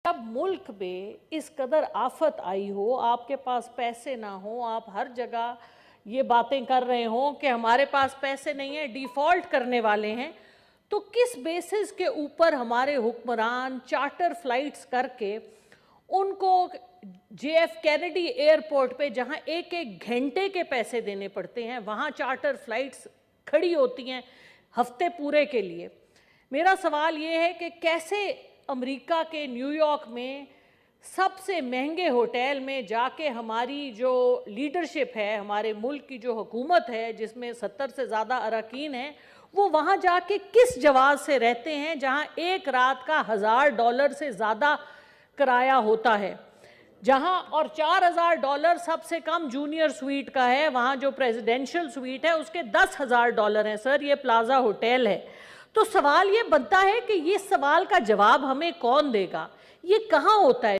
अब मुल्क में इस कदर आफत आई हो, आपके पास पैसे ना हो, आप हर जगह ये बातें कर रहे हो कि हमारे पास पैसे नहीं है, डिफॉल्ट करने वाले हैं, तो किस बेसिस के ऊपर हमारे हुक्मरान चार्टर फ्लाइट्स करके उनको JF कैनेडी एयरपोर्ट पे जहां एक एक घंटे के पैसे देने पड़ते हैं, वहां चार्टर फ्लाइट्स खड़ी होती हैं हफ्ते पूरे के लिए। मेरा सवाल ये है कि कैसे अमेरिका के न्यूयॉर्क में सबसे महंगे होटल में जाके हमारी जो लीडरशिप है, हमारे मुल्क की जो हुकूमत है जिसमें 70 से ज़्यादा अरकान हैं, वो वहाँ जाके किस जवाब से रहते हैं जहाँ एक रात का $1000 से ज़्यादा किराया होता है, जहाँ और $4000 सबसे कम जूनियर स्वीट का है। वहाँ जो प्रेसिडेंशियल स्वीट है उसके $10,000 हैं। सर, ये प्लाजा होटल है। तो सवाल ये बनता है कि ये सवाल का जवाब हमें कौन देगा? ये कहाँ होता है?